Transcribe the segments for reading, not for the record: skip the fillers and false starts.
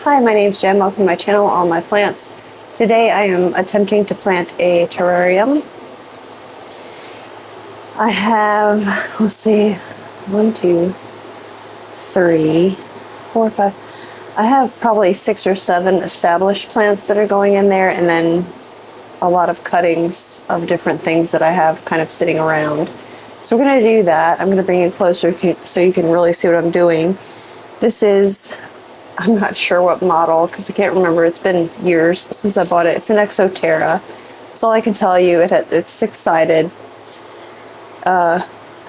Hi, my name's Jen. Welcome to my channel, All My Plants. Today I am attempting to plant a terrarium. I have, let's see, 1, 2, 3, 4, 5. I have probably 6 or 7 established plants that are going in there, and then a lot of cuttings of different things that I have kind of sitting around. So we're going to do that. I'm going to bring it closer so you can really see what I'm doing. This is, I'm not sure what model because I can't remember. It's been years since I bought it. It's an Exoterra. That's all I can tell you. It's 6-sided.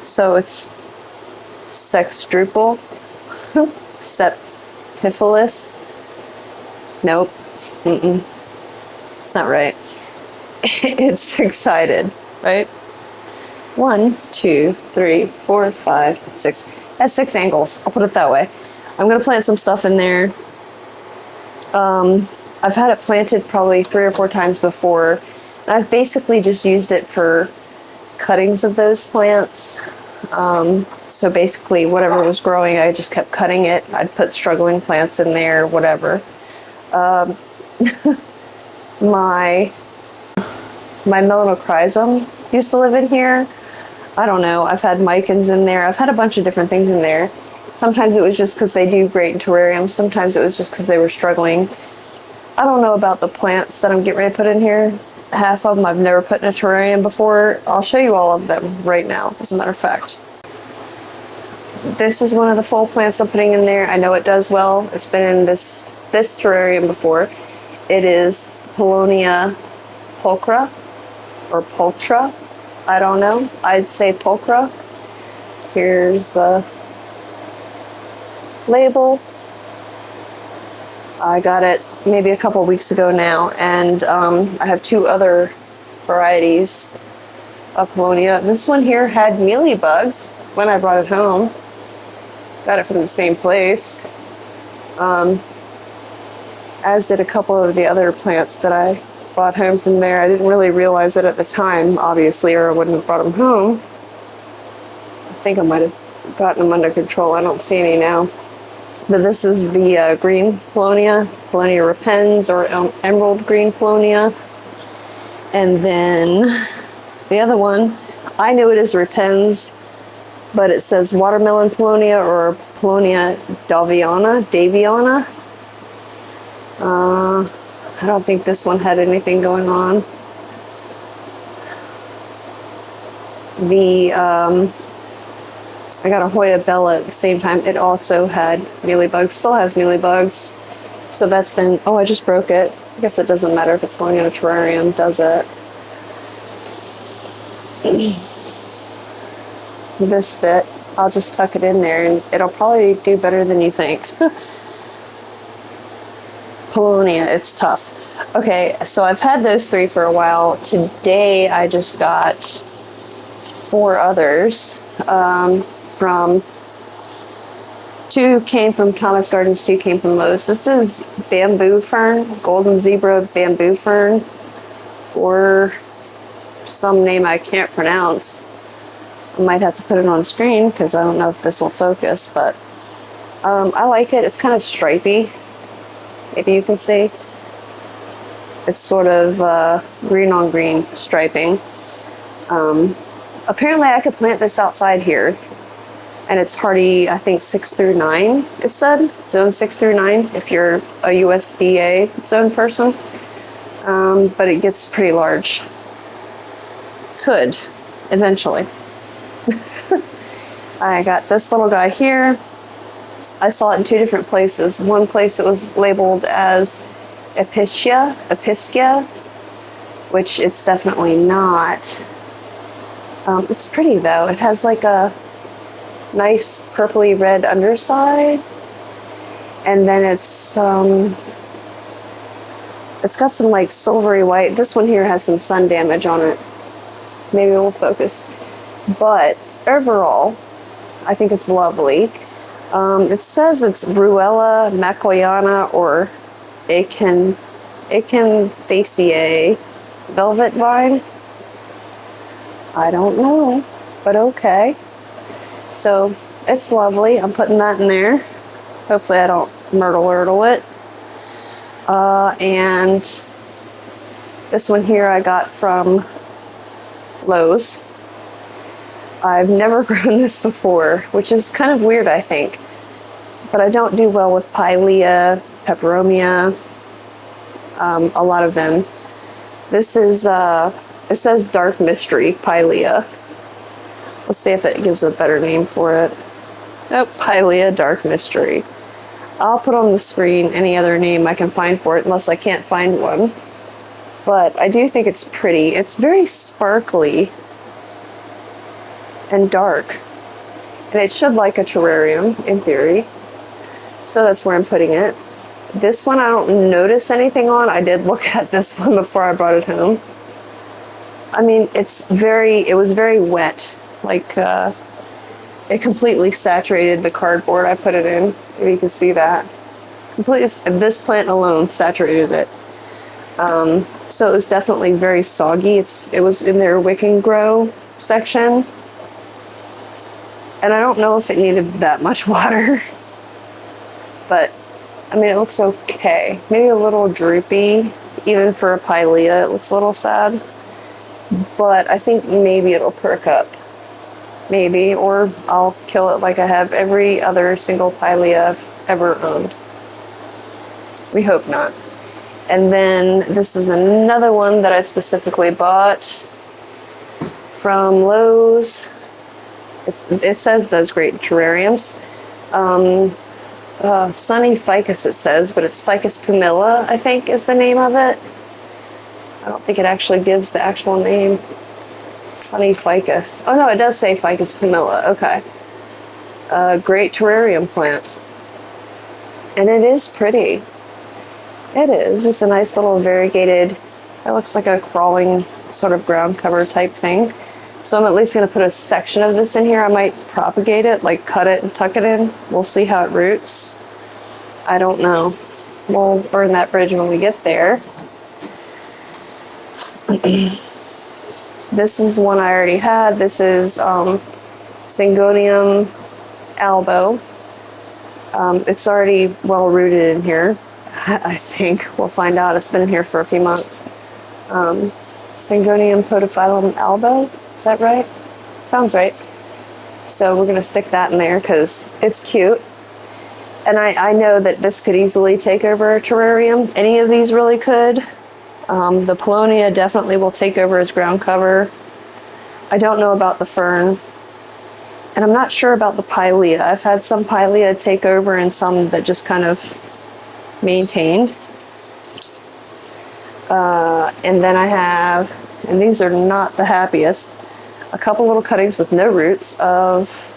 So it's sextuple, septiphilus. Nope. It's not right. It's 6-sided, right? 1, 2, 3, 4, 5, 6. That's 6 angles. I'll put it that way. I'm going to plant some stuff in there. I've had it planted probably 3 or 4 times before. And I've basically just used it for cuttings of those plants. So basically whatever was growing, I just kept cutting it. I'd put struggling plants in there, whatever. My melanochrysum used to live in here. I don't know. I've had micans in there. I've had a bunch of different things in there. Sometimes it was just because they do great in terrariums. Sometimes it was just because they were struggling. I don't know about the plants that I'm getting ready to put in here. Half of them I've never put in a terrarium before. I'll show you all of them right now, as a matter of fact. This is one of the full plants I'm putting in there. I know it does well. It's been in this terrarium before. It is Paulownia pulchra, or pulchra. I don't know. I'd say pulchra. Here's the label. I got it maybe a couple weeks ago now, and I have 2 other varieties of Paulownia. This one here had mealybugs when I brought it home. Got it from the same place. As did a couple of the other plants that I brought home from there. I didn't really realize it at the time, obviously, or I wouldn't have brought them home. I think I might have gotten them under control. I don't see any now. But this is the green Paulownia repens, or emerald green Paulownia. And then the other one, I knew it as repens, but it says watermelon Paulownia, or Paulownia Daviana. I don't think this one had anything going on. I got a Hoya Bella at the same time. It also had mealybugs, still has mealybugs. So that's been, oh, I just broke it. I guess it doesn't matter if it's going in a terrarium, does it? This bit, I'll just tuck it in there and it'll probably do better than you think. Paulownia, it's tough. Okay, so I've had those 3 for a while. Today I just got 4 others. From 2 came from Thomas Gardens, 2 came from Lowe's. This is bamboo fern, golden zebra bamboo fern, or some name I can't pronounce. I might have to put it on screen because I don't know if this will focus, but I like it. It's kind of stripy. Maybe you can see. It's sort of green on green striping. Apparently I could plant this outside here. And it's hardy, I think 6 through 9, it said. Zone 6 through 9, if you're a USDA zone person. But it gets pretty large. Could, eventually. I got this little guy here. I saw it in 2 different places. One place it was labeled as Episcia, which it's definitely not. It's pretty though. It has like a nice purpley red underside, and then it's got some like silvery white. This one here has some sun damage on it. Maybe it will focus, but overall I think it's lovely. It says it's Ruella Macoiana, or Acanthaceae velvet vine. I don't know, but okay. So it's lovely. I'm putting that in there. Hopefully I don't myrtle it. And this one here I got from Lowe's. I've never grown this before, which is kind of weird, I think. But I don't do well with Pilea, Peperomia, a lot of them. This is, it says Dark Mystery Pilea. Let's see if it gives a better name for it. Nope, Pilea Dark Mystery. I'll put on the screen any other name I can find for it, unless I can't find one. But I do think it's pretty. It's very sparkly and dark. And it should like a terrarium, in theory. So that's where I'm putting it. This one I don't notice anything on. I did look at this one before I brought it home. I mean, it was very wet. Like, it completely saturated the cardboard I put it in. If you can see that. Completely, this plant alone saturated it. So it was definitely very soggy. It was in their Wick and Grow section. And I don't know if it needed that much water. But, I mean, it looks okay. Maybe a little droopy, even for a Pilea. It looks a little sad. But I think maybe it'll perk up. Maybe. Or I'll kill it like I have every other single Pilea I've ever owned. We hope not. And then this is another one that I specifically bought from Lowe's. It says does great in terrariums. Sunny Ficus it says, but it's Ficus pumila, I think is the name of it. I don't think it actually gives the actual name. Sunny Ficus. Oh no, it does say Ficus pumila. Okay. Great terrarium plant. And it is pretty. It is. It's a nice little variegated, it looks like a crawling sort of ground cover type thing. So I'm at least going to put a section of this in here. I might propagate it, like cut it and tuck it in. We'll see how it roots. I don't know. We'll burn that bridge when we get there. This is one I already had. This is Syngonium albo. It's already well rooted in here, I think. We'll find out. It's been in here for a few months. Syngonium podophyllum albo. Is that right? Sounds right. So we're going to stick that in there because it's cute. And I know that this could easily take over a terrarium. Any of these really could. The Paulownia definitely will take over as ground cover. I don't know about the fern. And I'm not sure about the Pilea. I've had some Pilea take over and some that just kind of maintained. And then I have, and these are not the happiest, a couple little cuttings with no roots of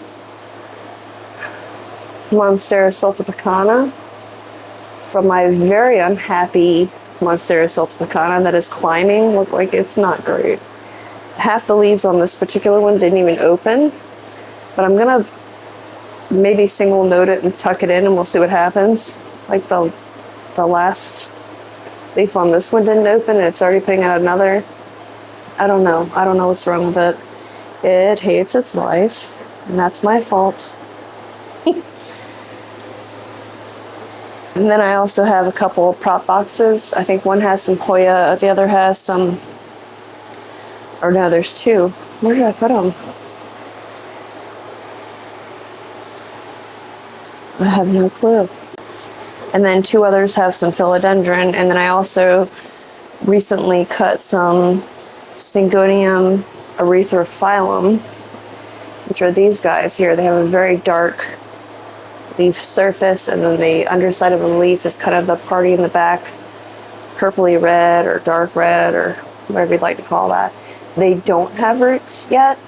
Monstera sultipicana from my very unhappy Monstera sultipicana that is climbing. Look like it's not great. Half the leaves on this particular one didn't even open, but I'm gonna maybe single note it and tuck it in and we'll see what happens. Like the last leaf on this one didn't open and it's already putting out another. I don't know what's wrong with it. It hates its life, and that's my fault. And then I also have a couple prop boxes. I think one has some Hoya, the other has some, or no, there's two. Where did I put them? I have no clue. And then two others have some philodendron, and then I also recently cut some Syngonium erythrophyllum, which are these guys here. They have a very dark leaf surface, and then the underside of the leaf is kind of the party in the back, purpley red or dark red or whatever you'd like to call that. They don't have roots yet,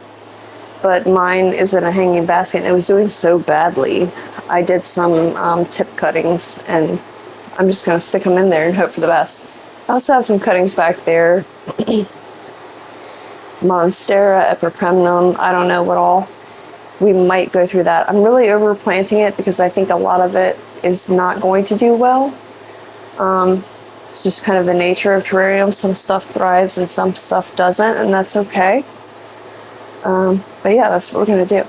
but mine is in a hanging basket and it was doing so badly. I did some tip cuttings and I'm just going to stick them in there and hope for the best. I also have some cuttings back there. Monstera epipremnum, I don't know what all. We might go through that. I'm really overplanting it because I think a lot of it is not going to do well. It's just kind of the nature of terrarium. Some stuff thrives and some stuff doesn't, and that's okay. But yeah, that's what we're gonna do.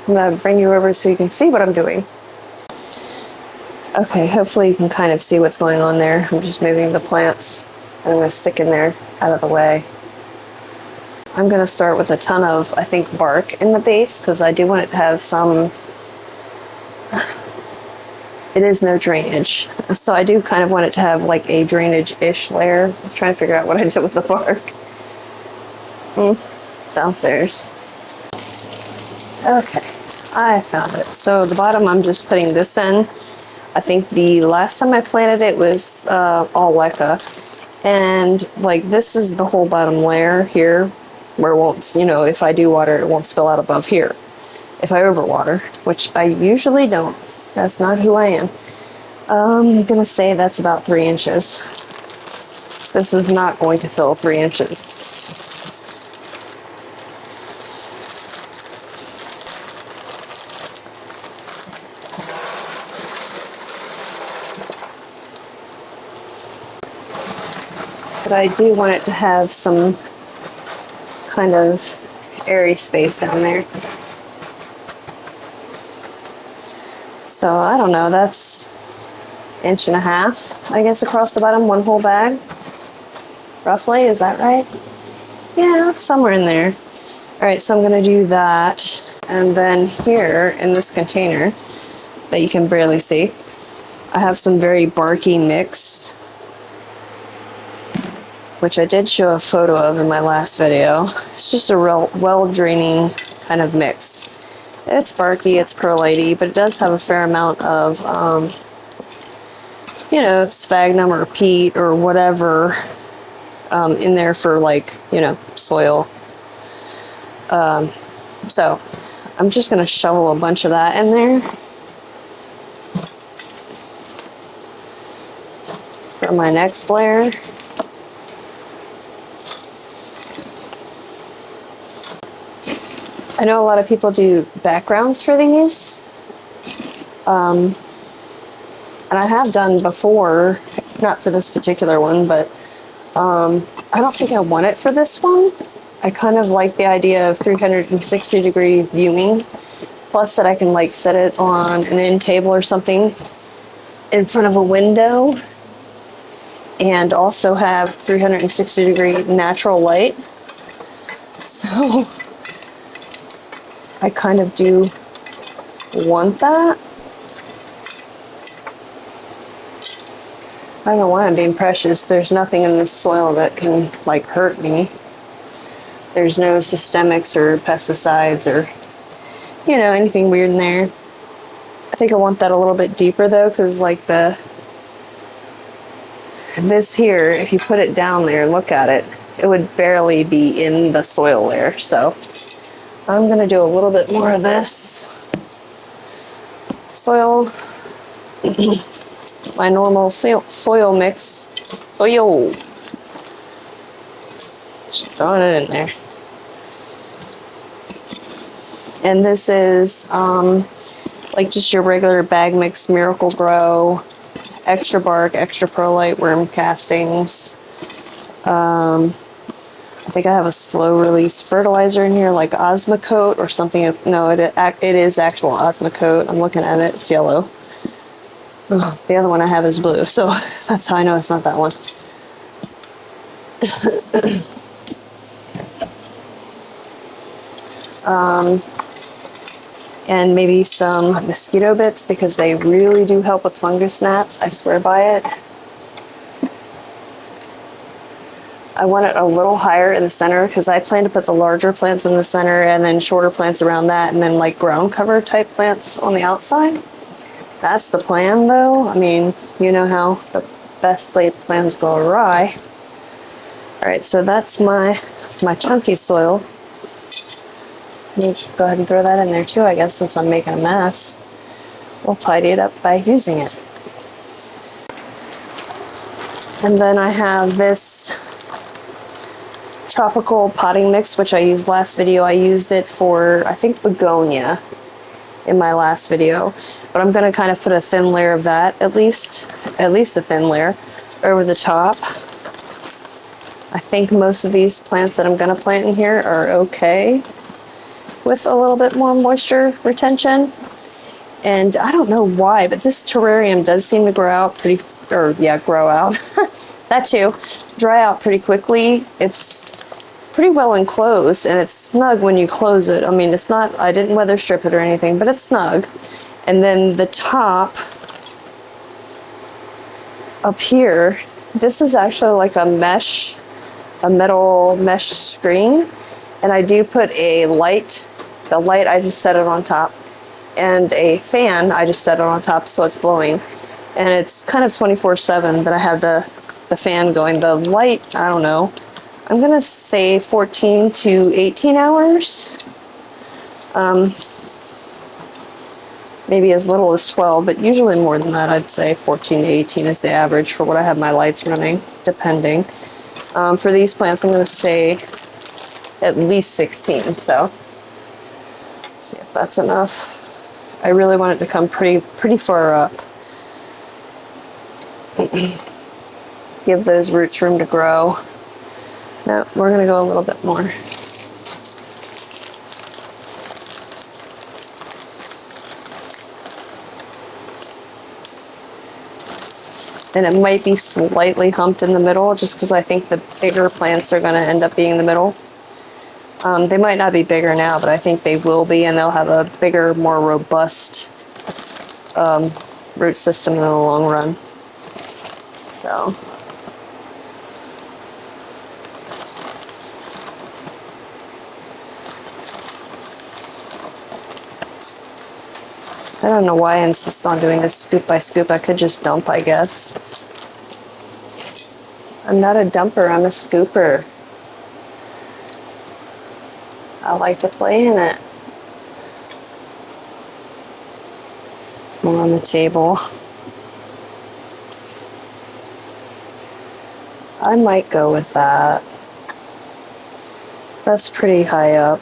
I'm gonna bring you over so you can see what I'm doing. Okay, hopefully you can kind of see what's going on there. I'm just moving the plants and I'm going to stick in there out of the way. I'm going to start with a ton of, I think, bark in the base because I do want it to have some, it is no drainage. So I do kind of want it to have like a drainage-ish layer. I'm trying to figure out what I did with the bark. Downstairs. Okay, I found it. So the bottom, I'm just putting this in. I think the last time I planted it was all leca. And like this is the whole bottom layer here where it won't, you know, if I do water, it won't spill out above here. If I overwater, which I usually don't. That's not who I am. I'm gonna say that's about 3 inches. This is not going to fill 3 inches. But I do want it to have some kind of airy space down there. So I don't know, that's 1.5 inches, I guess, across the bottom, one whole bag. Roughly, is that right? Yeah, somewhere in there. All right, so I'm gonna do that. And then here in this container that you can barely see, I have some very barky mix, which I did show a photo of in my last video. It's just a real well-draining kind of mix. It's barky, it's perlitey, but it does have a fair amount of, you know, sphagnum or peat or whatever in there for, like, you know, soil. So I'm just gonna shovel a bunch of that in there for my next layer. I know a lot of people do backgrounds for these, and I have done before, not for this particular one, but I don't think I want it for this one. I kind of like the idea of 360-degree viewing, plus that I can like set it on an end table or something in front of a window and also have 360-degree natural light. So I kind of do want that. I don't know why I'm being precious. There's nothing in this soil that can like hurt me. There's no systemics or pesticides or, you know, anything weird in there. I think I want that a little bit deeper though, because like this here, if you put it down there and look at it, it would barely be in the soil layer. So I'm gonna do a little bit more of this soil, my normal soil mix, soil, just throwing it in there. And this is like just your regular bag mix, Miracle Grow, extra bark, extra perlite, worm castings. I think I have a slow release fertilizer in here, like Osmocote or something. No, it is actual Osmocote. I'm looking at it, it's yellow. Oh, the other one I have is blue, so that's how I know it's not that one. And maybe some mosquito bits because they really do help with fungus gnats. I swear by it. I want it a little higher in the center because I plan to put the larger plants in the center and then shorter plants around that and then like ground cover type plants on the outside. That's the plan though. I mean, you know how the best laid plans go awry. All right, so that's my chunky soil. Go ahead and throw that in there too, I guess, since I'm making a mess. We'll tidy it up by using it. And then I have this tropical potting mix, which I used last video. I used it for, I think, begonia in my last video. But I'm gonna kind of put a thin layer of that, at least a thin layer, over the top. I think most of these plants that I'm gonna plant in here are okay with a little bit more moisture retention. And I don't know why, but this terrarium does seem to grow out grow out. That too. Dry out pretty quickly. It's pretty well enclosed and it's snug when you close it. I mean, it's not, I didn't weather strip it or anything, but it's snug. And then the top up here, this is actually like a metal mesh screen. And I do put a light, the light I just set it on top, and a fan I just set it on top so it's blowing. And it's kind of 24/7 that I have the fan going. The light, I don't know, I'm gonna say 14 to 18 hours. Maybe as little as 12, but usually more than that. I'd say 14 to 18 is the average for what I have my lights running, depending. For these plants, I'm gonna say at least 16, so let's see if that's enough. I really want it to come pretty far up. Give those roots room to grow. No, we're gonna go a little bit more. And it might be slightly humped in the middle just because I think the bigger plants are gonna end up being in the middle. They might not be bigger now, but I think they will be, and they'll have a bigger, more robust root system in the long run. So. I don't know why I insist on doing this scoop by scoop. I could just dump, I guess. I'm not a dumper, I'm a scooper. I like to play in it. More on the table. I might go with that. That's pretty high up.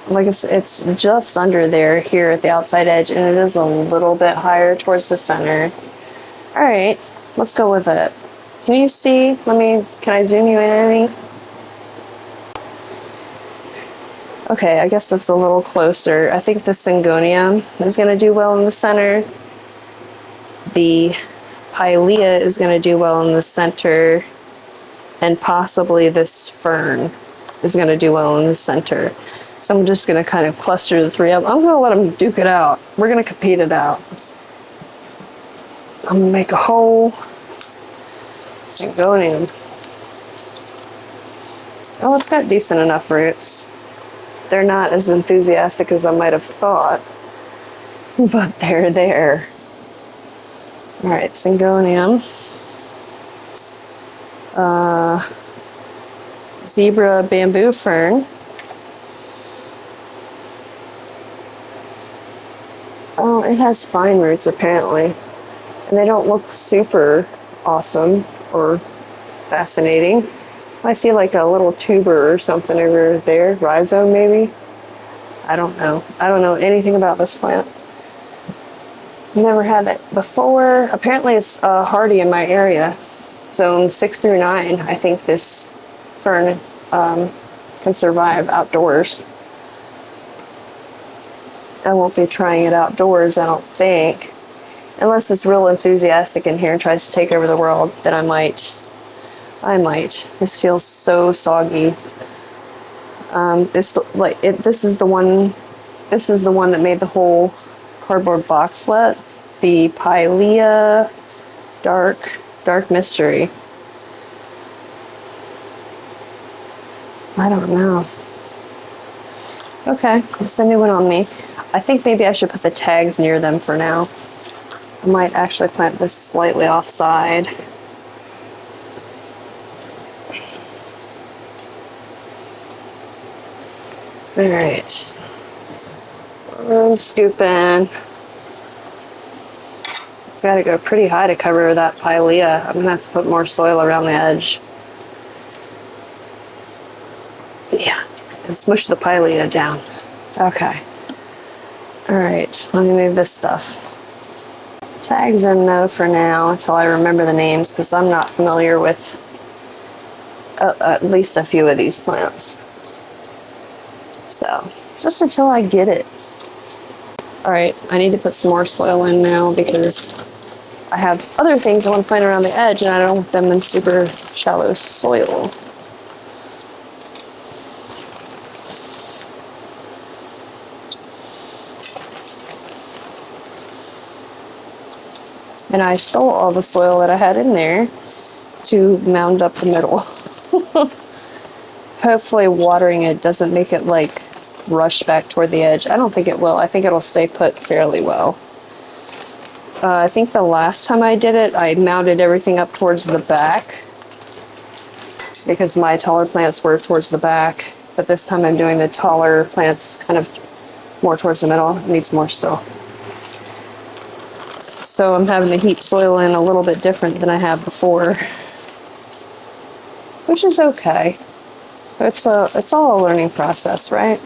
Like it's just under there here at the outside edge, and it is a little bit higher towards the center. All right, let's go with it. Can you see? Can I zoom you in any? Okay, I guess that's a little closer. I think the Syngonium is gonna do well in the center. The Pilea is gonna do well in the center, and possibly this fern is gonna do well in the center. So I'm just gonna kind of cluster the three up. I'm gonna let them duke it out. We're gonna compete it out. I'm gonna make a whole Syngonium. Oh, it's got decent enough roots. They're not as enthusiastic as I might have thought, but they're there. All right, Syngonium. Zebra bamboo fern. Oh, it has fine roots apparently, and they don't look super awesome or fascinating. I see like a little tuber or something over there, rhizome maybe. I don't know. I don't know anything about this plant. Never had it before. Apparently it's hardy in my area, zone 6 through 9. I think this fern can survive outdoors. I won't be trying it outdoors, I don't think. Unless it's real enthusiastic in here and tries to take over the world, then I might. This feels so soggy. This is the one that made the whole cardboard box wet. The Pilea Dark Mystery. I don't know. Okay, it's a new one on me. I think maybe I should put the tags near them for now. I might actually plant this slightly offside. All right. I'm scooping. It's got to go pretty high to cover that Pilea. I'm gonna have to put more soil around the edge. Yeah, and smush the Pilea down. Okay. All right, let me move this stuff. Tags in though for now until I remember the names, because I'm not familiar with at least a few of these plants. So just until I get it. All right, I need to put some more soil in now because I have other things I want to plant around the edge and I don't want them in super shallow soil. And I stole all the soil that I had in there to mound up the middle. Hopefully watering it doesn't make it like rush back toward the edge. I don't think it will. I think it'll stay put fairly well. I think the last time I did it, I mounted everything up towards the back because my taller plants were towards the back. But this time I'm doing the taller plants kind of more towards the middle. It needs more still. So I'm having to heap soil in a little bit different than I have before, which is okay. It's all a learning process, right?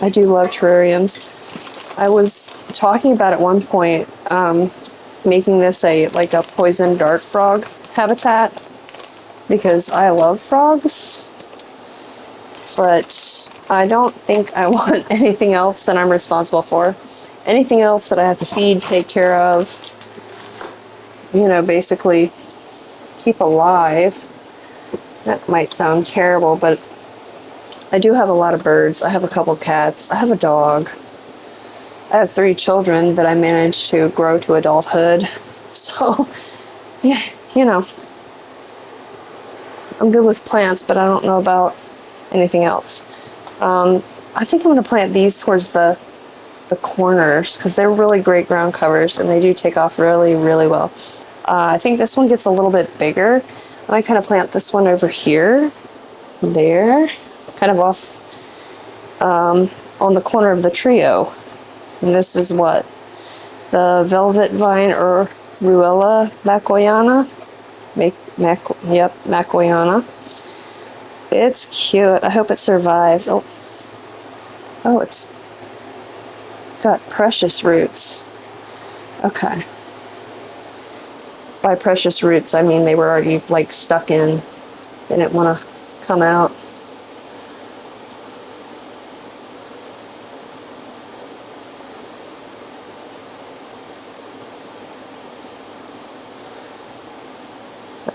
I do love terrariums. I was talking about at one point making this a poison dart frog habitat because I love frogs, but I don't think I want anything else that I'm responsible for. Anything else that I have to feed, take care of, you know, basically keep alive. That might sound terrible, but I do have a lot of birds. I have a couple cats. I have a dog. I have 3 children that I managed to grow to adulthood. So, yeah, you know, I'm good with plants, but I don't know about anything else. I think I'm going to plant these towards the corners because they're really great ground covers and they do take off really, really well. I think this one gets a little bit bigger. I might kind of plant this one over here, there, kind of off on the corner of the trio. And this is what? The velvet vine or Ruella Macoyana? Macoyana. It's cute. I hope it survives. Oh, it's got precious roots. Okay. By precious roots, I mean they were already like stuck in. They didn't want to come out.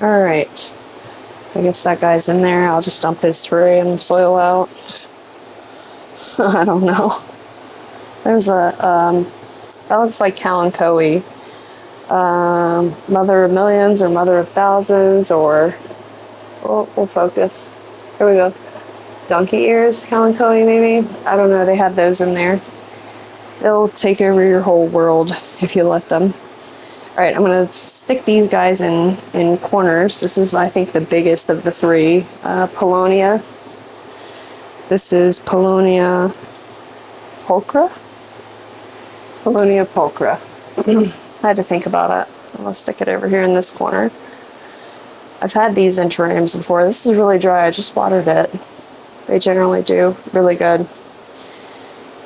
All right. I guess that guy's in there. I'll just dump his terrarium soil out. I don't know. There's a, that looks like Kalanchoe. Mother of millions or mother of thousands or, oh, we'll focus. Here we go. Donkey ears, Kalanchoe maybe? I don't know, they had those in there. They'll take over your whole world if you let them. All right, I'm gonna stick these guys in corners. This is, I think, the biggest of the 3. Paulownia. This is Paulownia pulchra? Paulownia pulchra. I had to think about it. I'm gonna stick it over here in this corner. I've had these in terrariums before. This is really dry. I just watered it. They generally do really good.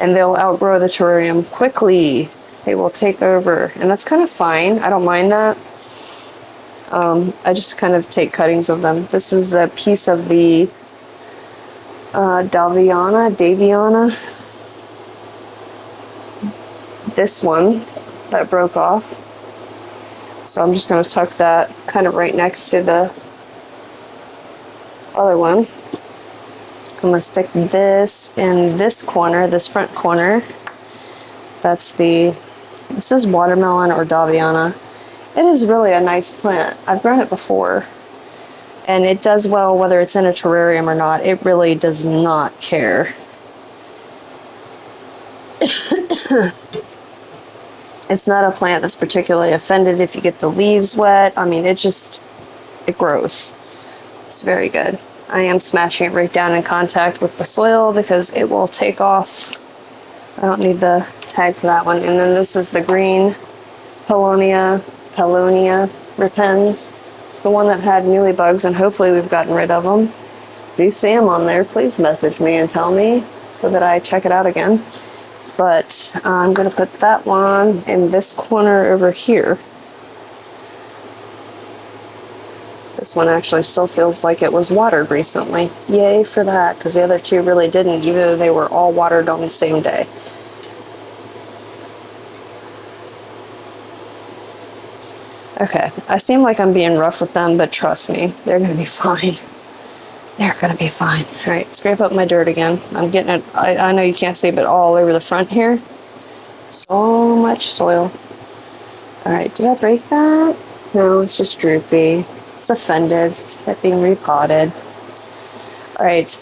And they'll outgrow the terrarium quickly. They will take over. And that's kind of fine. I don't mind that. I just kind of take cuttings of them. This is a piece of the Daviana. This one that broke off. So I'm just going to tuck that kind of right next to the other one. I'm going to stick this in this corner, this front corner. This is watermelon or Daviana. It is really a nice plant. I've grown it before. And it does well whether it's in a terrarium or not. It really does not care. It's not a plant that's particularly offended if you get the leaves wet. I mean, it grows. It's very good. I am smashing it right down in contact with the soil because it will take off. I don't need the tag for that one. And then this is the green Paulownia repens. It's the one that had mealybugs, and hopefully we've gotten rid of them. If you see them on there, please message me and tell me so that I check it out again. But I'm going to put that one in this corner over here. This one actually still feels like it was watered recently. Yay for that, because the other 2 really didn't, even though they were all watered on the same day. Okay, I seem like I'm being rough with them, but trust me, they're gonna be fine. They're gonna be fine. All right, scrape up my dirt again. I'm getting it, I know you can't see, but all over the front here. So much soil. All right, did I break that? No, it's just droopy. It's offended at being repotted. All right,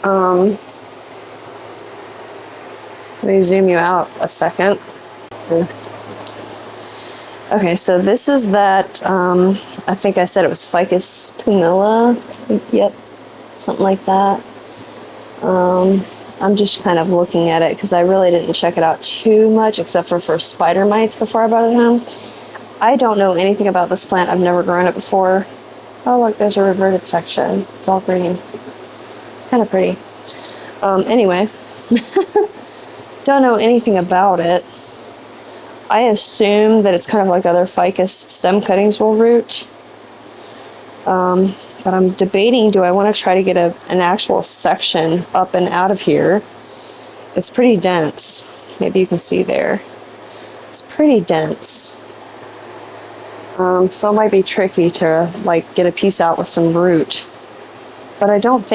let me zoom you out a second. Okay, so this is that, I think I said it was Ficus pumila. Yep, something like that. I'm just kind of looking at it because I really didn't check it out too much except for spider mites before I brought it home. I don't know anything about this plant. I've never grown it before. Oh, look, there's a reverted section. It's all green. It's kind of pretty. Anyway, don't know anything about it. I assume that it's kind of like other ficus stem cuttings will root. But I'm debating, do I want to try to get an actual section up and out of here? It's pretty dense. Maybe you can see there. It's pretty dense. So it might be tricky to like get a piece out with some root. But I don't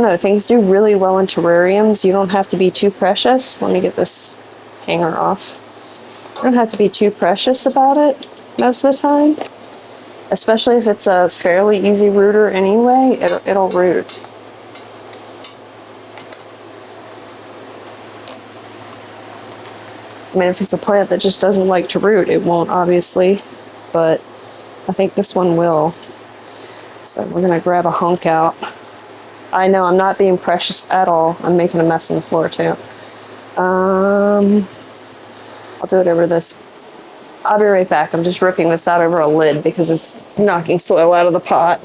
know, things do really well in terrariums. You don't have to be too precious. Let me get this hanger off. You don't have to be too precious about it most of the time. Especially if it's a fairly easy rooter anyway, it'll root. I mean, if it's a plant that just doesn't like to root, it won't, obviously. But I think this one will. So we're gonna grab a hunk out. I know I'm not being precious at all. I'm making a mess on the floor too. I'll do it over this. I'll be right back. I'm just ripping this out over a lid because it's knocking soil out of the pot.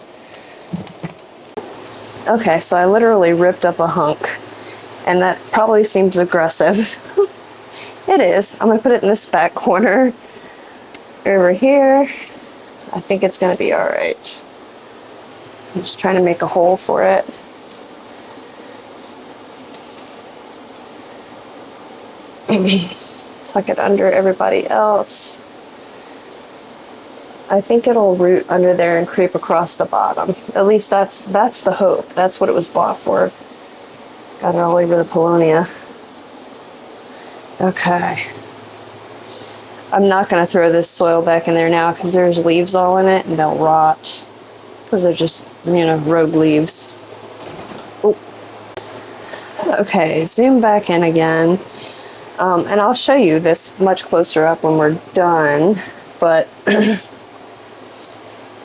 Okay, so I literally ripped up a hunk, and that probably seems aggressive. It is. I'm gonna put it in this back corner over here. I think it's gonna be all right. I'm just trying to make a hole for it. Tuck it under everybody else. I think it'll root under there and creep across the bottom. At least that's the hope. That's what it was bought for. Got it all over the Paulownia. Okay. I'm not going to throw this soil back in there now because there's leaves all in it and they'll rot. Because they're just, rogue leaves. Ooh. Okay, zoom back in again. And I'll show you this much closer up when we're done. But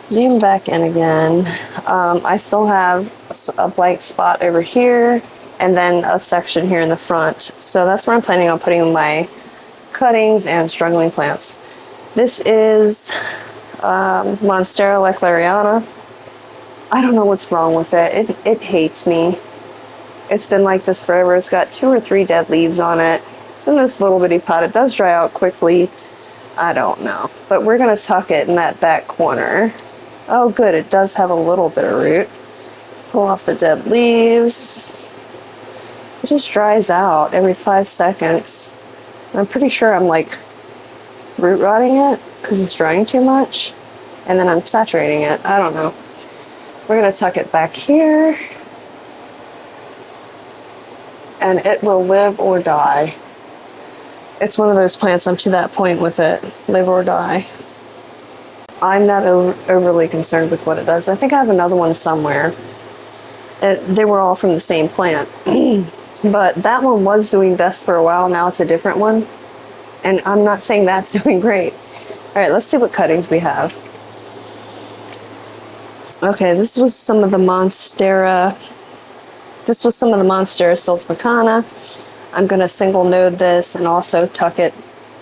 zoom back in again. I still have a blank spot over here and then a section here in the front. So that's where I'm planning on putting my cuttings and struggling plants. This is Monstera lechleriana. I don't know what's wrong with it. It hates me. It's been like this forever. It's got 2 or 3 dead leaves on it. It's in this little bitty pot. It does dry out quickly. I don't know. But we're going to tuck it in that back corner. Oh, good. It does have a little bit of root. Pull off the dead leaves. It just dries out every 5 seconds. I'm pretty sure I'm like root rotting it because it's drying too much. And then I'm saturating it. I don't know. We're going to tuck it back here. And it will live or die. It's one of those plants, I'm to that point with it. Live or die. I'm not overly concerned with what it does. I think I have another one somewhere. They were all from the same plant. But that one was doing best for a while. Now it's a different one. And I'm not saying that's doing great. All right, let's see what cuttings we have. Okay, this was some of the Monstera. This was some of the Monstera siltmicana. I'm going to single node this and also tuck it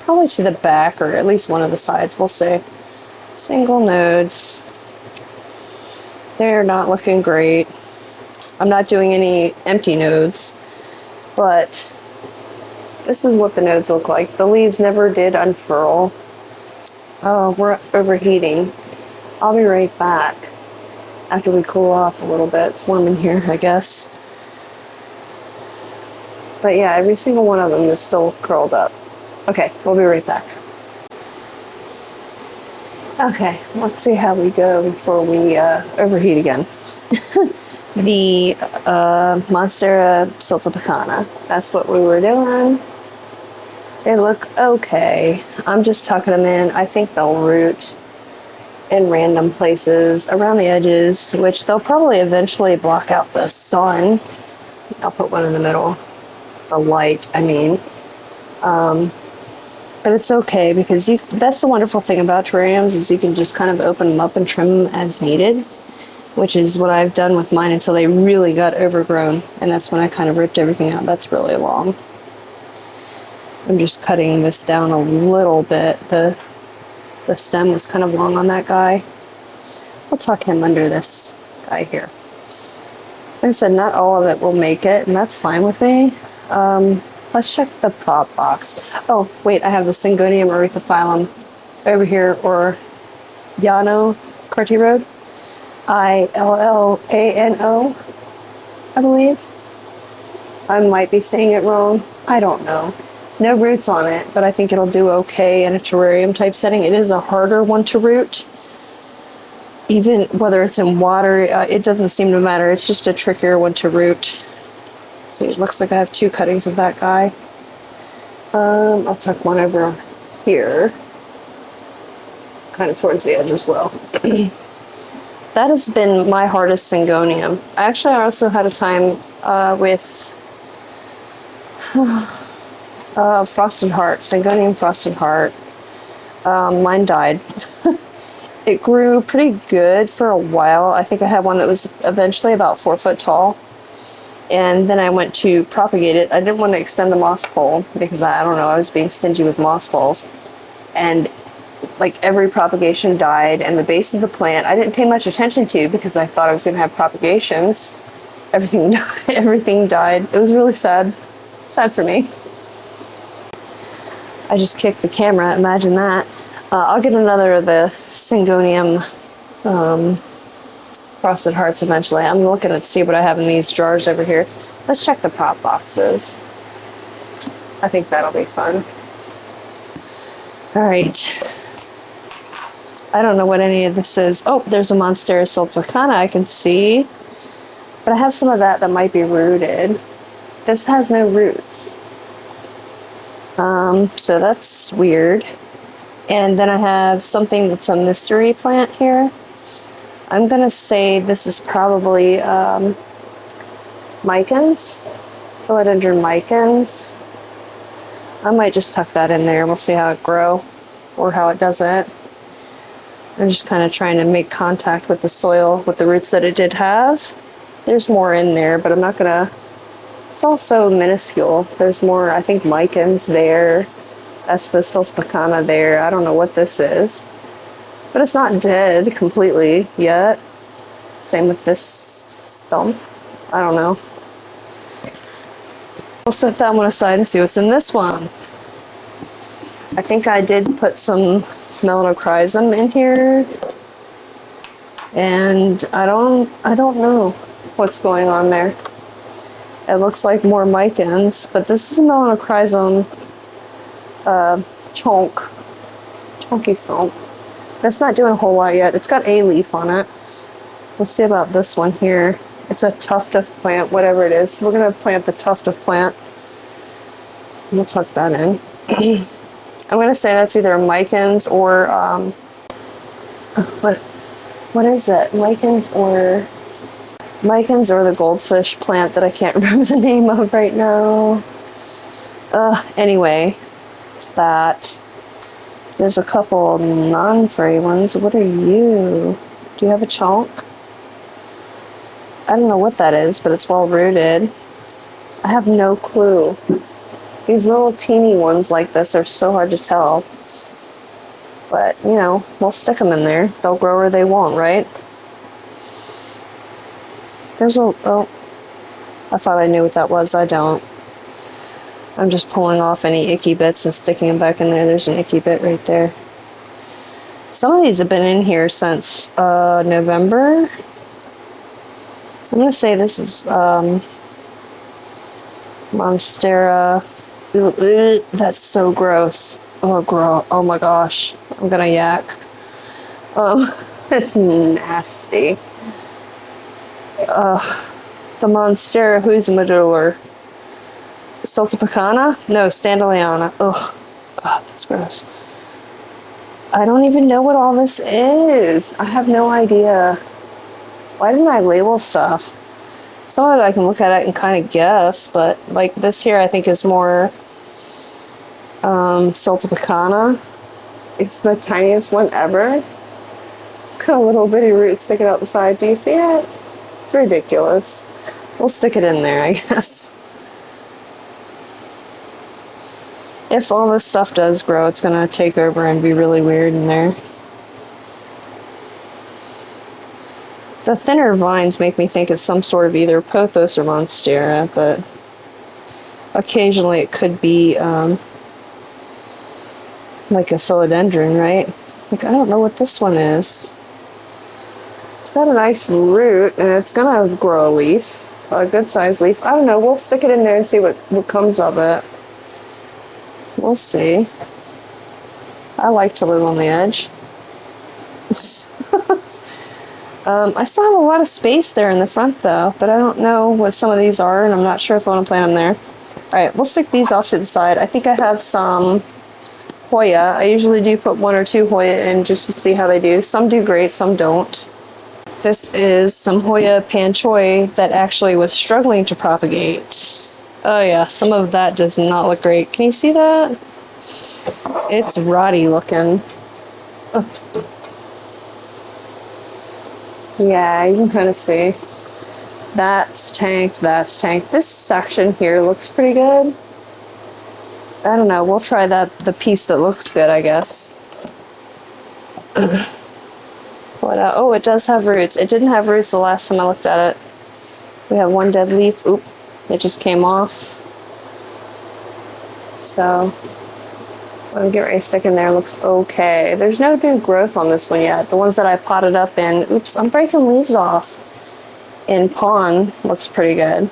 probably to the back or at least one of the sides. We'll see. Single nodes. They're not looking great. I'm not doing any empty nodes, but this is what the nodes look like. The leaves never did unfurl. Oh, we're overheating. I'll be right back after we cool off a little bit. It's warm in here, I guess. But yeah, every single one of them is still curled up. Okay, we'll be right back. Okay, let's see how we go before we overheat again. The Monstera siltepecana. That's what we were doing. They look okay. I'm just tucking them in. I think they'll root in random places around the edges, which they'll probably eventually block out the sun. I'll put one in the middle. The light, I mean. But it's okay because that's the wonderful thing about terrariums is you can just kind of open them up and trim them as needed, which is what I've done with mine until they really got overgrown. And that's when I kind of ripped everything out. That's really long. I'm just cutting this down a little bit. The stem was kind of long on that guy. I'll tuck him under this guy here. Like I said, not all of it will make it, and that's fine with me. Let's check the prop box. Oh, wait, I have the Syngonium erythrophyllum over here, or Llano Cartirode. Illano, I believe. I might be saying it wrong. I don't know. No roots on it, but I think it'll do okay in a terrarium type setting. It is a harder one to root. Even whether it's in water, it doesn't seem to matter. It's just a trickier one to root. See, it looks like I have two cuttings of that guy. I'll tuck one over here, kind of towards the edge as well. That has been my hardest Syngonium. Actually, I also had a time with Frosted Heart, Syngonium Frosted Heart. Mine died. It grew pretty good for a while. I think I had one that was eventually about 4 foot tall. And then I went to propagate it. I didn't want to extend the moss pole because I don't know, I was being stingy with moss poles. And like every propagation died, and the base of the plant I didn't pay much attention to because I thought I was going to have propagations. Everything died. Everything died. It was really sad. Sad for me. I just kicked the camera. Imagine that. I'll get another of the Syngonium Frosted Hearts eventually. I'm looking to see what I have in these jars over here. Let's check the prop boxes. I think that'll be fun. All right. I don't know what any of this is. Oh, there's a Monstera siltepecana I can see. But I have some of that might be rooted. This has no roots. So that's weird. And then I have something that's a mystery plant here. I'm gonna say this is probably micans, philodendron micans. I might just tuck that in there and we'll see how it grows or how it doesn't. I'm just kind of trying to make contact with the soil with the roots that it did have. There's more in there, but I'm not gonna, it's also minuscule. There's more, I think, micans there. That's the siltepecana there. I don't know what this is. But it's not dead completely yet. Same with this stump. I don't know. I'll set that one aside and see what's in this one. I think I did put some melanochrysum in here. And I don't know what's going on there. It looks like more micans, but this is a melanochrysum chunky stump. That's not doing a whole lot yet. It's got a leaf on it. Let's see about this one here. It's a tuft of plant, whatever it is. We're gonna plant the tuft of plant. We'll tuck that in. I'm gonna say that's either micans or what is it? Micans or the goldfish plant that I can't remember the name of right now. Anyway, it's that. There's a couple non-furry ones. What are you? Do you have a chunk? I don't know what that is, but it's well rooted. I have no clue. These little teeny ones like this are so hard to tell. But, you know, we'll stick them in there. They'll grow where they won't, right? There's a, oh, I thought I knew what that was. I don't. I'm just pulling off any icky bits and sticking them back in there. There's an icky bit right there. Some of these have been in here since November. I'm going to say this is Monstera. That's so gross. Oh, oh my gosh. I'm going to yak. It's nasty. The Monstera Huismadular. Siltepecana? No, Standaleyana. Ugh. God, that's gross. I don't even know what all this is. I have no idea. Why didn't I label stuff? Some of it I can look at it and kind of guess, but like this here I think is more Siltepecana. It's the tiniest one ever. It's got a little bitty root sticking out the side. Do you see it? It's ridiculous. We'll stick it in there, I guess. If all this stuff does grow, it's gonna take over and be really weird in there. The thinner vines make me think it's some sort of either pothos or monstera, but occasionally it could be like a philodendron, right? Like, I don't know what this one is. It's got a nice root, and it's gonna grow a leaf, a good sized leaf. I don't know, we'll stick it in there and see what comes of it. We'll see. I like to live on the edge. I still have a lot of space there in the front though, but I don't know what some of these are, and I'm not sure if I want to plant them there. Alright, we'll stick these off to the side. I think I have some Hoya. I usually do put 1 or 2 Hoya in just to see how they do. Some do great, some don't. This is some Hoya Panchoi that actually was struggling to propagate. Oh yeah, some of that does not look great. Can you see that? It's rotty looking. Ugh. Yeah, you can kind of see. That's tanked, that's tanked. This section here looks pretty good. I don't know, we'll try the piece that looks good, I guess. Oh, it does have roots. It didn't have roots the last time I looked at it. We have one dead leaf. Oop, it just came off. So, let me get ready to stick in there. Looks okay. There's no new growth on this one yet. The ones that I potted up in, oops, I'm breaking leaves off. In Pawn looks pretty good.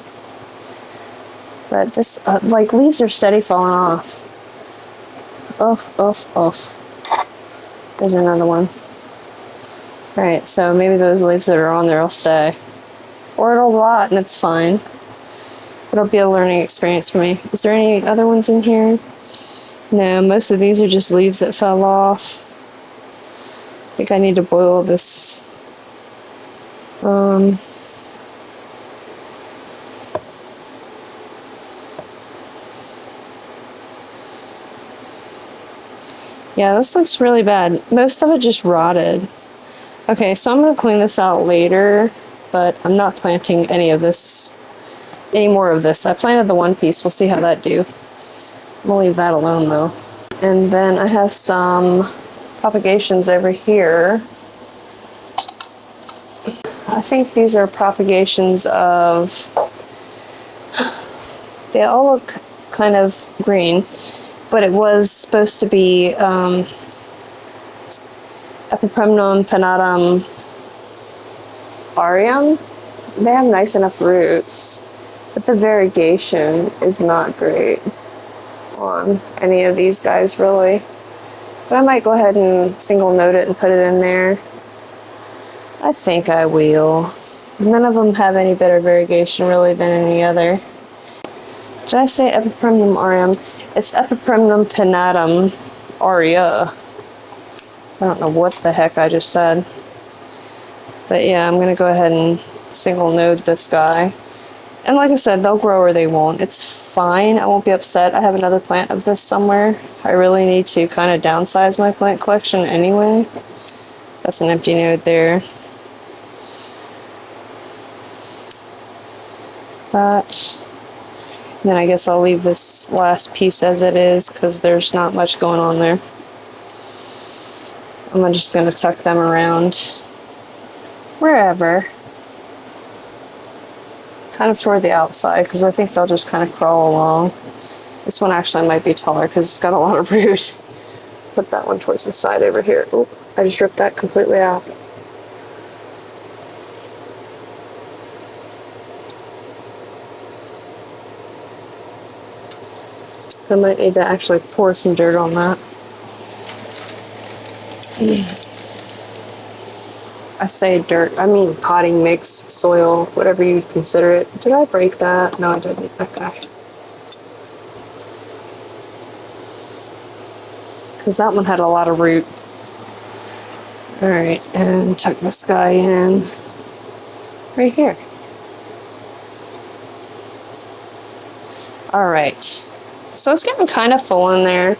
But this, like, leaves are steady falling off. Off. There's another one. Alright, so maybe those leaves that are on there will stay. Or it'll rot and it's fine. It'll be a learning experience for me. Is there any other ones in here? No, most of these are just leaves that fell off. I think I need to boil this. Yeah, this looks really bad. Most of it just rotted. Okay, so I'm going to clean this out later, but I'm not planting any more of this. I planted the one piece. We'll see how that do. We'll leave that alone though. And then I have some propagations over here. I think these are propagations of, they all look kind of green, but it was supposed to be Epipremnum pennatum arium. They have nice enough roots, but the variegation is not great on any of these guys really. But I might go ahead and single note it and put it in there. I think I will. None of them have any better variegation really than any other. Did I say Epipremnum arium? It's Epipremnum pennatum aria. I don't know what the heck I just said. But yeah, I'm going to go ahead and single node this guy. And like I said, they'll grow or they won't. It's fine. I won't be upset. I have another plant of this somewhere. I really need to kind of downsize my plant collection anyway. That's an empty node there. That. And then I guess I'll leave this last piece as it is because there's not much going on there. I'm just going to tuck them around wherever. Kind of toward the outside because I think they'll just kind of crawl along. This one actually might be taller because it's got a lot of root. Put that one towards the side over here. Oop, I just ripped that completely out. I might need to actually pour some dirt on that. I say dirt, I mean potting mix, soil, whatever you consider it. Did I break that? No, I didn't. Okay. Because that one had a lot of root. All right, and tuck this guy in right here. All right, so it's getting kind of full in there.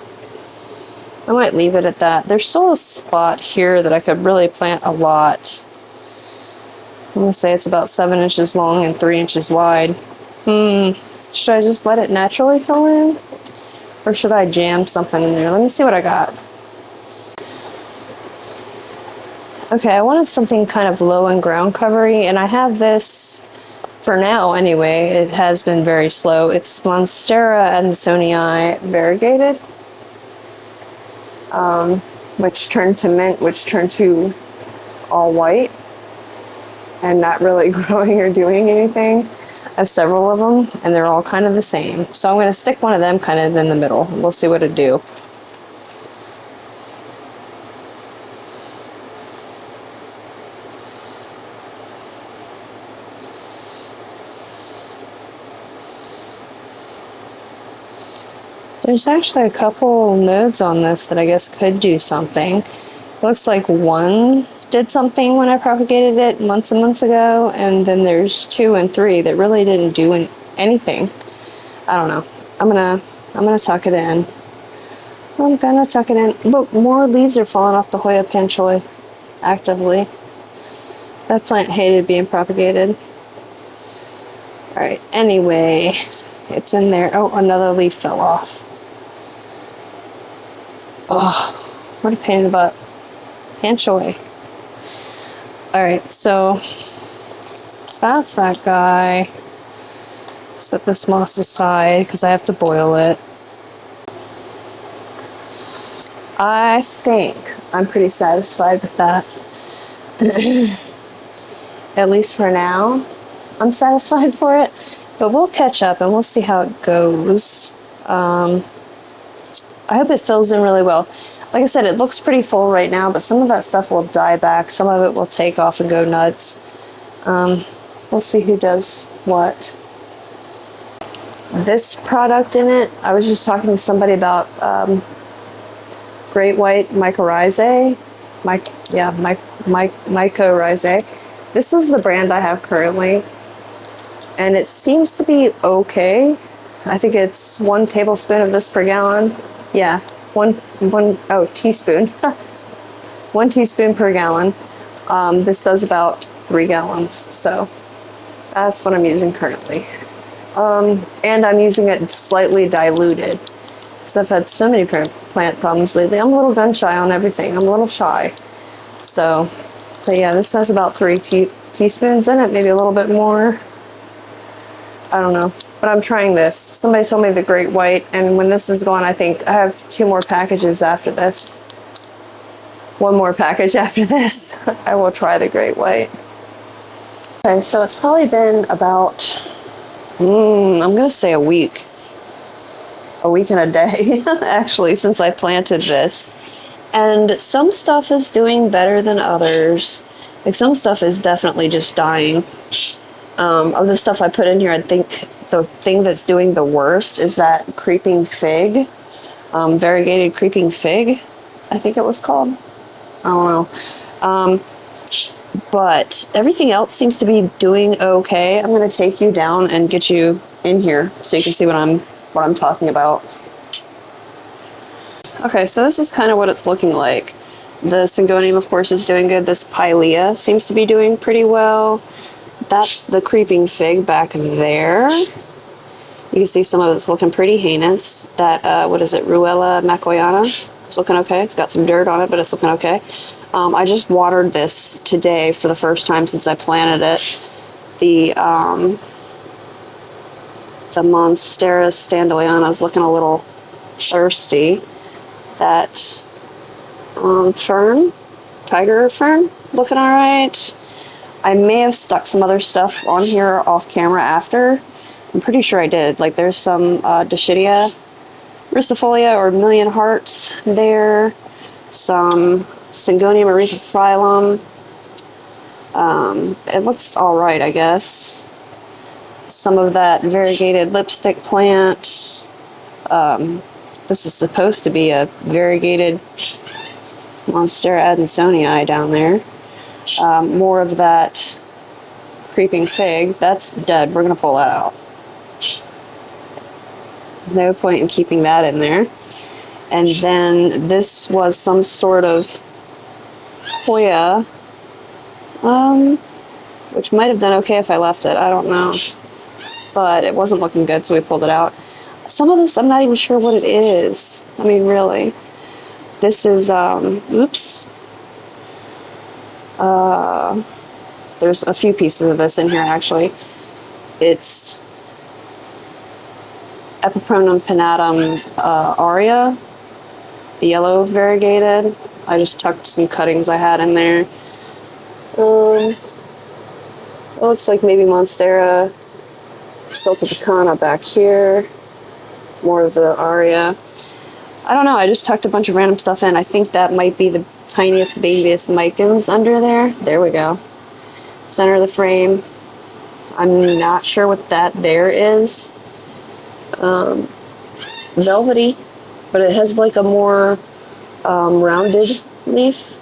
I might leave it at that. There's still a spot here that I could really plant a lot. I'm gonna say it's about 7 inches long and 3 inches wide. Should I just let it naturally fill in? Or should I jam something in there? Let me see what I got. Okay, I wanted something kind of low and ground covery, and I have this for now anyway. It has been very slow. It's Monstera Adansonii variegated, which turned to mint, which turned to all white, and not really growing or doing anything. I have several of them, and they're all kind of the same. So I'm going to stick one of them kind of in the middle. We'll see what it do. There's actually a couple nodes on this that I guess could do something. Looks like one did something when I propagated it months and months ago, and then there's 2 and 3 that really didn't do anything. I don't know. I'm gonna tuck it in. I'm gonna tuck it in. Look, more leaves are falling off the Hoya panchoi actively. That plant hated being propagated. All right. Anyway, it's in there. Oh, another leaf fell off. Oh, what a pain in the butt. Panchoi. Alright, so that's that guy. Set this moss aside because I have to boil it. I think I'm pretty satisfied with that. At least for now, I'm satisfied for it. But we'll catch up and we'll see how it goes. I hope it fills in really well. Like I said, it looks pretty full right now, but some of that stuff will die back. Some of it will take off and go nuts. We'll see who does what. This product in it, I was just talking to somebody about Great White Mycorrhizae. Mycorrhizae. This is the brand I have currently, and it seems to be okay. I think it's 1 tablespoon of this per gallon. Yeah, teaspoon. 1 teaspoon per gallon. This does about 3 gallons, so that's what I'm using currently. And I'm using it slightly diluted, because I've had so many plant problems lately. I'm a little gun shy on everything. I'm a little shy. So, but yeah, this has about 3 teaspoons in it, maybe a little bit more. I don't know. But I'm trying this. Somebody told me the Great White, and when this is gone, I think I have 2 more packages after this. 1 more package after this. I will try the Great White. Okay, so it's probably been about, I'm gonna say a week. A week and a day, actually, since I planted this. And some stuff is doing better than others. Like, some stuff is definitely just dying. Of the stuff I put in here, I think the thing that's doing the worst is that creeping fig, variegated creeping fig, I think it was called. I don't know. But everything else seems to be doing okay. I'm going to take you down and get you in here so you can see what I'm talking about. Okay, so this is kind of what it's looking like. The Syngonium, of course, is doing good. This Pilea seems to be doing pretty well. That's the creeping fig back there. You can see some of it's looking pretty heinous. That, what is it, Ruella Macoyana? It's looking okay. It's got some dirt on it, but it's looking okay. I just watered this today for the first time since I planted it. The Monstera Standoliana is looking a little thirsty. That fern, tiger fern, looking all right. I may have stuck some other stuff on here off camera after. I'm pretty sure I did. Like, there's some Dischidia rucifolia or million hearts there. Some Syngonium erythrophyllum. It looks all right, I guess. Some of that variegated lipstick plant. This is supposed to be a variegated Monstera adansonii down there. More of that creeping fig. That's dead. We're going to pull that out. No point in keeping that in there. And then this was some sort of Hoya, which might have done okay if I left it. I don't know. But it wasn't looking good, so we pulled it out. Some of this, I'm not even sure what it is. I mean, really. This is, oops. There's a few pieces of this in here, actually. It's Epipronum pinnatum aria, the yellow variegated. I just tucked some cuttings I had in there. It looks like maybe Monstera siltepecana back here. More of the aria. I don't know, I just tucked a bunch of random stuff in. I think that might be the tiniest, babiest micans under there. There we go. Center of the frame. I'm not sure what that there is. Velvety, but it has like a more rounded leaf.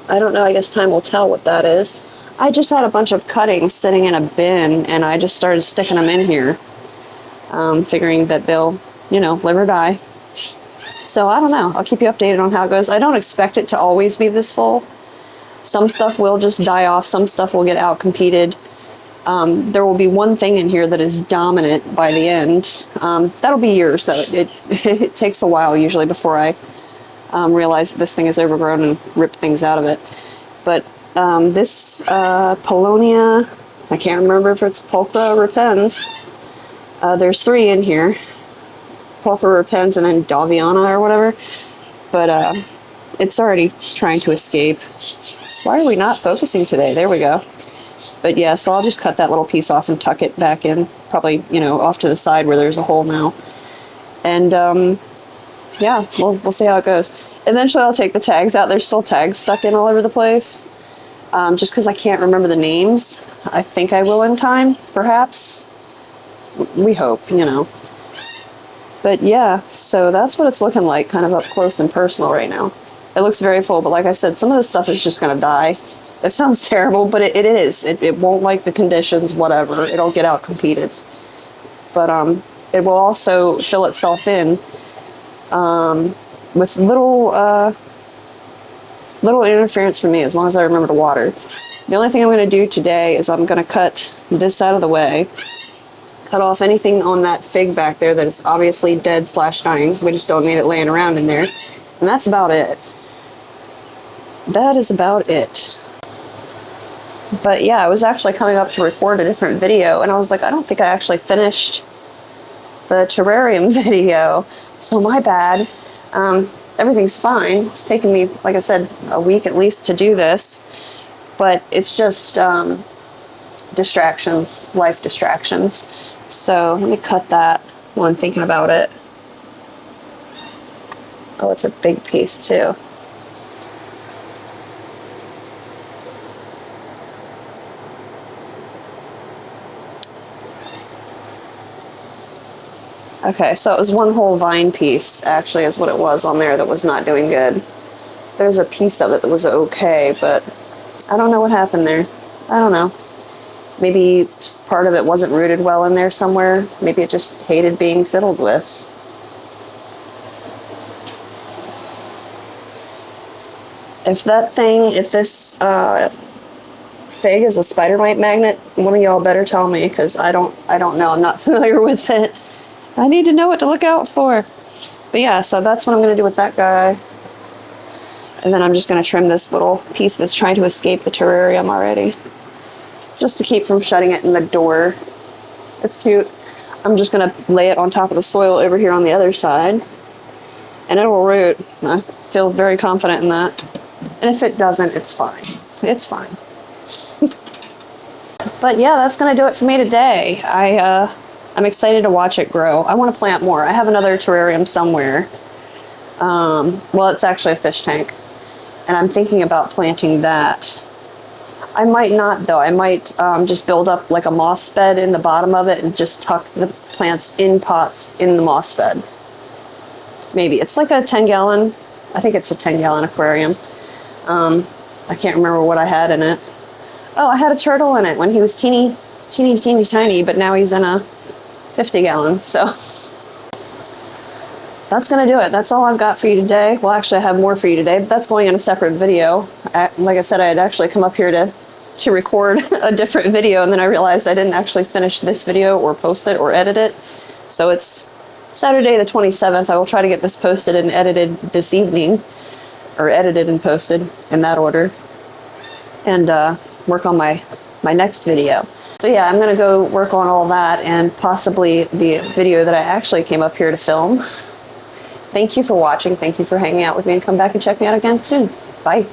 I don't know, I guess time will tell what that is. I just had a bunch of cuttings sitting in a bin and I just started sticking them in here, figuring that they'll, you know, live or die. So I don't know, I'll keep you updated on how it goes. I don't expect it to always be this full. Some stuff will just die off, some stuff will get out competed. There will be one thing in here that is dominant by the end. That'll be years though. It takes a while usually before I realize that this thing is overgrown and rip things out of it. But this Polonia, I can't remember if it's Pulchra repens. There's 3 in here. Pulchra repens and then Daviana or whatever. But it's already trying to escape. Why are we not focusing today? There we go. But yeah, so I'll just cut that little piece off and tuck it back in. Probably, you know, off to the side where there's a hole now. And yeah, we'll see how it goes. Eventually I'll take the tags out. There's still tags stuck in all over the place. Just because I can't remember the names. I think I will in time, perhaps. We hope, you know. But yeah, so that's what it's looking like, kind of up close and personal right now. It looks very full, but like I said, some of this stuff is just going to die. It sounds terrible, but it is. It won't like the conditions, whatever. It'll get out competed. But it will also fill itself in with little interference from me, as long as I remember to water. The only thing I'm going to do today is I'm going to cut this out of the way. Cut off anything on that fig back there that is obviously dead / dying. We just don't need it laying around in there. And that's about it. That is about it. But yeah, I was actually coming up to record a different video and I was like, I don't think I actually finished the terrarium video. So my bad. Everything's fine. It's taken me, like I said, a week at least to do this. But it's just distractions, life distractions. So let me cut that while I'm thinking about it. Oh, it's a big piece too. Okay, so it was one whole vine piece, actually, is what it was on there that was not doing good. There's a piece of it that was okay, but I don't know what happened there. I don't know. Maybe part of it wasn't rooted well in there somewhere. Maybe it just hated being fiddled with. If this fig is a spider mite magnet, one of y'all better tell me, because I don't know. I'm not familiar with it. I need to know what to look out for. But yeah, so that's what I'm going to do with that guy. And then I'm just going to trim this little piece that's trying to escape the terrarium already. Just to keep from shutting it in the door. It's cute. I'm just going to lay it on top of the soil over here on the other side. And it will root. I feel very confident in that. And if it doesn't, it's fine. It's fine. But yeah, that's going to do it for me today. I'm excited to watch it grow. I want to plant more. I have another terrarium somewhere. Well, it's actually a fish tank. And I'm thinking about planting that. I might not though. I might just build up like a moss bed in the bottom of it and just tuck the plants in pots in the moss bed. Maybe. It's like a 10-gallon, I think it's a 10-gallon aquarium. I can't remember what I had in it. Oh, I had a turtle in it when he was teeny, tiny, but now he's in a 50-gallon, so. That's gonna do it. That's all I've got for you today. Well, actually I have more for you today, but that's going in a separate video. Like I said, I had actually come up here to record a different video, and then I realized I didn't actually finish this video or post it or edit it. So it's Saturday the 27th. I will try to get this posted and edited this evening, or edited and posted in that order, and work on my next video. So yeah, I'm gonna go work on all that and possibly the video that I actually came up here to film. Thank you for watching. Thank you for hanging out with me, and come back and check me out again soon. Bye.